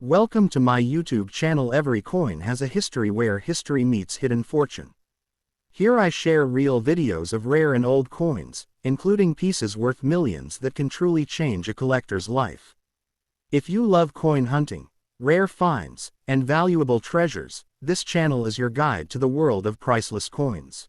Welcome to my YouTube channel. Every coin has a history where history meets hidden fortune. Here I share real videos of rare and old coins, including pieces worth millions that can truly change a collector's life. If you love coin hunting, rare finds, and valuable treasures, this channel is your guide to the world of priceless coins.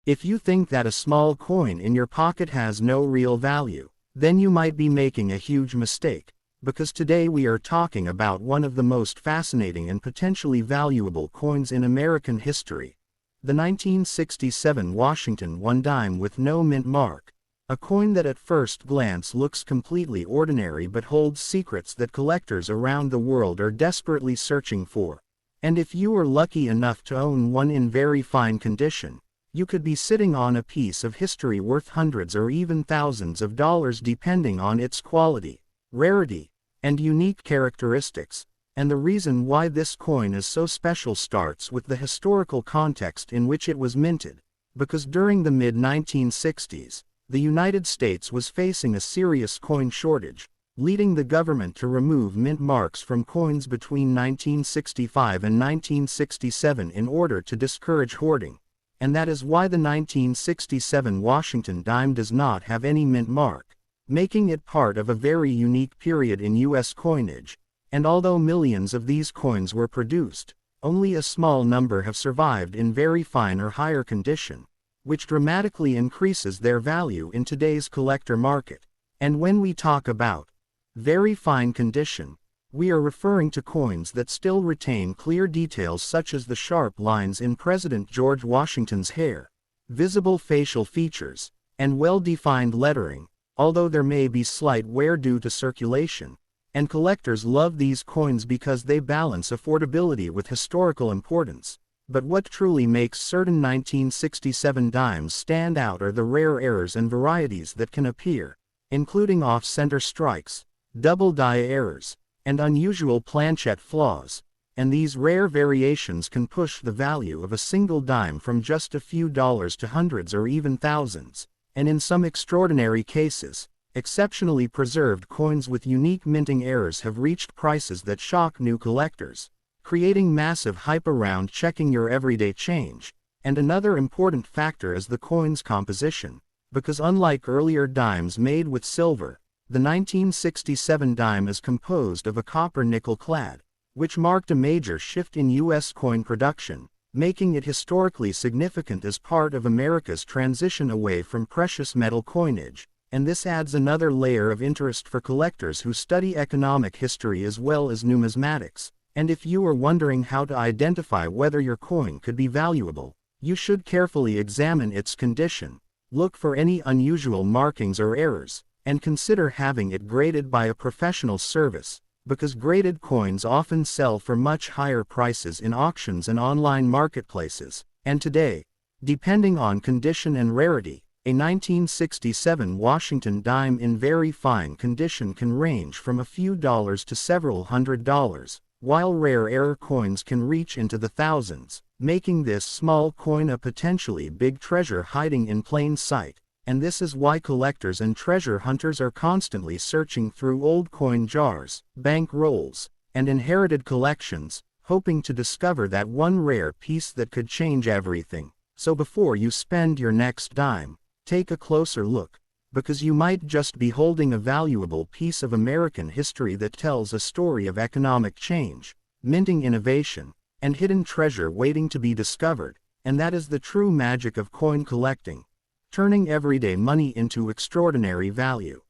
If you think that a small coin in your pocket has no real value, then you might be making a huge mistake, because today we are talking about one of the most fascinating and potentially valuable coins in American history, the 1967 Washington 1 dime with no mint mark, a coin that at first glance looks completely ordinary but holds secrets that collectors around the world are desperately searching for. And if you were lucky enough to own one in very fine condition, you could be sitting on a piece of history worth hundreds or even thousands of dollars depending on its quality, rarity, and unique characteristics. And the reason why this coin is so special starts with the historical context in which it was minted, because during the mid-1960s, the United States was facing a serious coin shortage, leading the government to remove mint marks from coins between 1965 and 1967 in order to discourage hoarding. And that is why the 1967 Washington dime does not have any mint mark, making it part of a very unique period in U.S. coinage. And although millions of these coins were produced, only a small number have survived in very fine or higher condition, which dramatically increases their value in today's collector market. And when we talk about very fine condition, we are referring to coins that still retain clear details such as the sharp lines in President George Washington's hair, visible facial features, and well-defined lettering, although there may be slight wear due to circulation. And collectors love these coins because they balance affordability with historical importance. But what truly makes certain 1967 dimes stand out are the rare errors and varieties that can appear, including off-center strikes, double die errors, and unusual planchette flaws. And these rare variations can push the value of a single dime from just a few dollars to hundreds or even thousands. And in some extraordinary cases, exceptionally preserved coins with unique minting errors have reached prices that shock new collectors, creating massive hype around checking your everyday change. And another important factor is the coin's composition, because unlike earlier dimes made with silver, the 1967 dime is composed of a copper-nickel clad, which marked a major shift in U.S. coin production, making it historically significant as part of America's transition away from precious metal coinage. And this adds another layer of interest for collectors who study economic history as well as numismatics. And if you are wondering how to identify whether your coin could be valuable, you should carefully examine its condition, look for any unusual markings or errors, and consider having it graded by a professional service, because graded coins often sell for much higher prices in auctions and online marketplaces. And today, depending on condition and rarity, a 1967 Washington dime in very fine condition can range from a few dollars to several $100s, while rare error coins can reach into the thousands, making this small coin a potentially big treasure hiding in plain sight. And this is why collectors and treasure hunters are constantly searching through old coin jars, bank rolls, and inherited collections, hoping to discover that one rare piece that could change everything. So before you spend your next dime, take a closer look, because you might just be holding a valuable piece of American history that tells a story of economic change, minting innovation, and hidden treasure waiting to be discovered. And that is the true magic of coin collecting, turning everyday money into extraordinary value.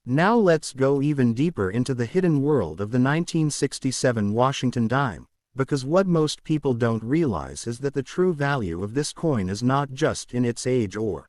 Now let's go even deeper into the hidden world of the 1967 Washington dime, because what most people don't realize is that the true value of this coin is not just in its age or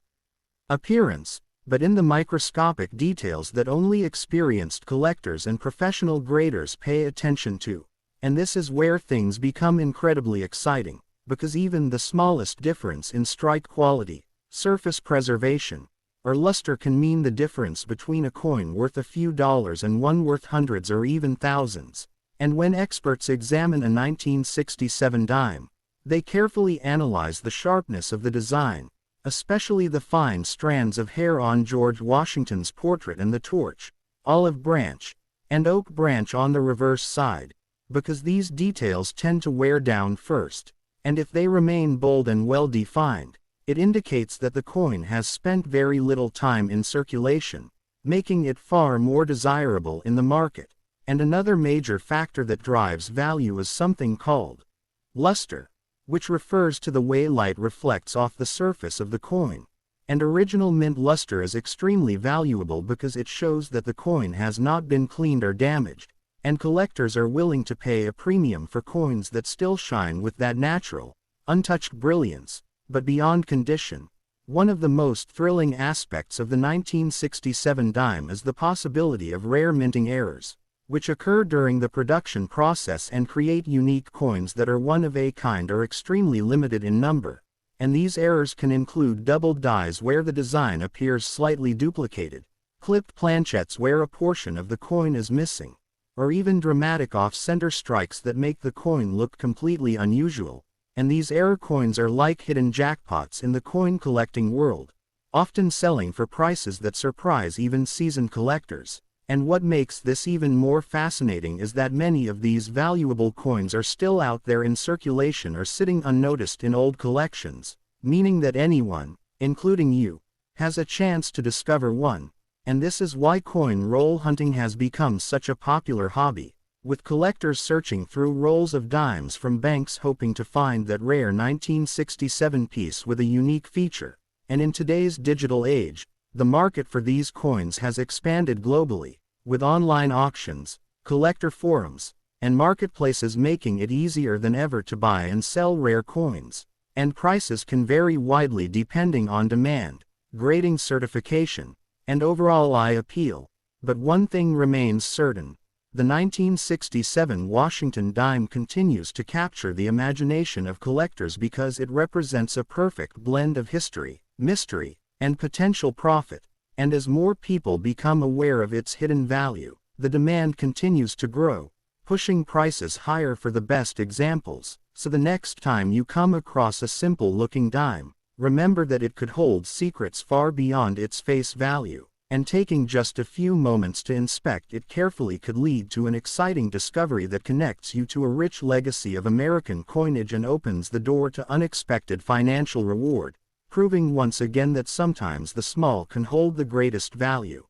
appearance, but in the microscopic details that only experienced collectors and professional graders pay attention to. And this is where things become incredibly exciting, because even the smallest difference in strike quality, surface preservation, or luster can mean the difference between a coin worth a few dollars and one worth hundreds or even thousands. And when experts examine a 1967 dime, they carefully analyze the sharpness of the design, especially the fine strands of hair on George Washington's portrait and the torch, olive branch, and oak branch on the reverse side, because these details tend to wear down first, and if they remain bold and well defined, it indicates that the coin has spent very little time in circulation, making it far more desirable in the market. And another major factor that drives value is something called luster, which refers to the way light reflects off the surface of the coin. And original mint luster is extremely valuable because it shows that the coin has not been cleaned or damaged, and collectors are willing to pay a premium for coins that still shine with that natural, untouched brilliance, but beyond condition. One of the most thrilling aspects of the 1967 dime is the possibility of rare minting errors, which occur during the production process and create unique coins that are one of a kind or extremely limited in number. And these errors can include doubled dies where the design appears slightly duplicated, clipped planchettes where a portion of the coin is missing, or even dramatic off-center strikes that make the coin look completely unusual. And these error coins are like hidden jackpots in the coin collecting world, often selling for prices that surprise even seasoned collectors. And what makes this even more fascinating is that many of these valuable coins are still out there in circulation or sitting unnoticed in old collections, meaning that anyone, including you, has a chance to discover one. And this is why coin roll hunting has become such a popular hobby, with collectors searching through rolls of dimes from banks hoping to find that rare 1967 piece with a unique feature. And in today's digital age, the market for these coins has expanded globally, with online auctions, collector forums, and marketplaces making it easier than ever to buy and sell rare coins. And prices can vary widely depending on demand, grading certification, and overall eye appeal. But one thing remains certain: the 1967 Washington dime continues to capture the imagination of collectors because it represents a perfect blend of history, mystery, and potential profit. And as more people become aware of its hidden value, the demand continues to grow, pushing prices higher for the best examples. So the next time you come across a simple-looking dime, remember that it could hold secrets far beyond its face value, and taking just a few moments to inspect it carefully could lead to an exciting discovery that connects you to a rich legacy of American coinage and opens the door to unexpected financial reward, proving once again that sometimes the small can hold the greatest value.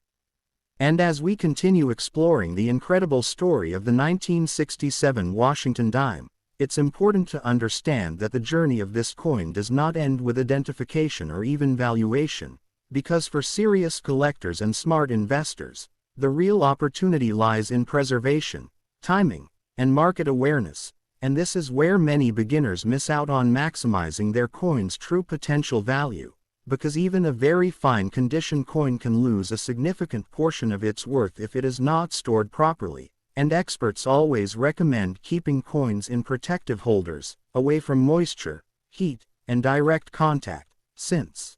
And as we continue exploring the incredible story of the 1967 Washington dime, it's important to understand that the journey of this coin does not end with identification or even valuation, because for serious collectors and smart investors, the real opportunity lies in preservation, timing, and market awareness. And this is where many beginners miss out on maximizing their coin's true potential value, because even a very fine condition coin can lose a significant portion of its worth if it is not stored properly, and experts always recommend keeping coins in protective holders, away from moisture, heat, and direct contact, since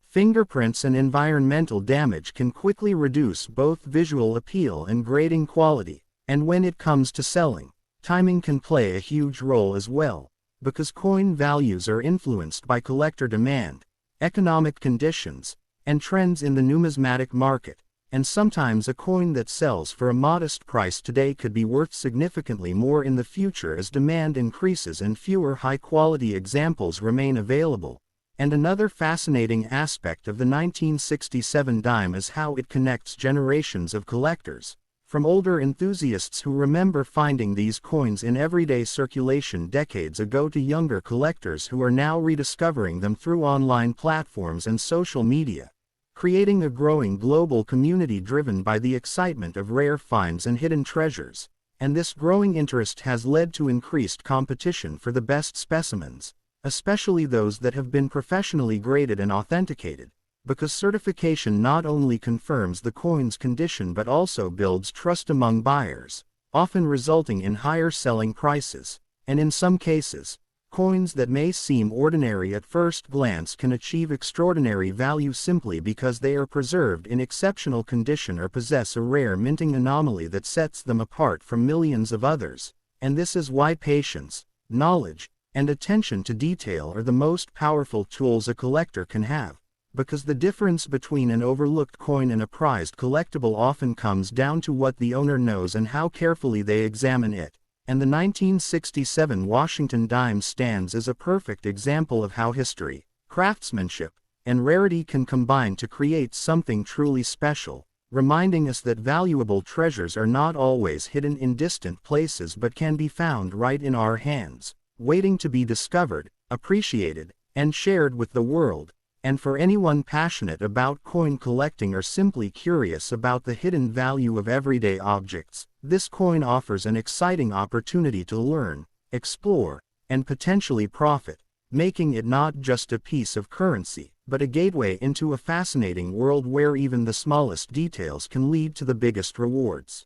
fingerprints and environmental damage can quickly reduce both visual appeal and grading quality. And when it comes to selling, timing can play a huge role as well, because coin values are influenced by collector demand, economic conditions, and trends in the numismatic market. And sometimes a coin that sells for a modest price today could be worth significantly more in the future as demand increases and fewer high-quality examples remain available. And another fascinating aspect of the 1967 dime is how it connects generations of collectors, from older enthusiasts who remember finding these coins in everyday circulation decades ago to younger collectors who are now rediscovering them through online platforms and social media, creating a growing global community driven by the excitement of rare finds and hidden treasures. And this growing interest has led to increased competition for the best specimens, especially those that have been professionally graded and authenticated, because certification not only confirms the coin's condition but also builds trust among buyers, often resulting in higher selling prices. And in some cases, coins that may seem ordinary at first glance can achieve extraordinary value simply because they are preserved in exceptional condition or possess a rare minting anomaly that sets them apart from millions of others. And this is why patience, knowledge, and attention to detail are the most powerful tools a collector can have, because the difference between an overlooked coin and a prized collectible often comes down to what the owner knows and how carefully they examine it, and the 1967 Washington dime stands as a perfect example of how history, craftsmanship, and rarity can combine to create something truly special, reminding us that valuable treasures are not always hidden in distant places but can be found right in our hands, waiting to be discovered, appreciated, and shared with the world. And for anyone passionate about coin collecting or simply curious about the hidden value of everyday objects, this coin offers an exciting opportunity to learn, explore, and potentially profit, making it not just a piece of currency, but a gateway into a fascinating world where even the smallest details can lead to the biggest rewards.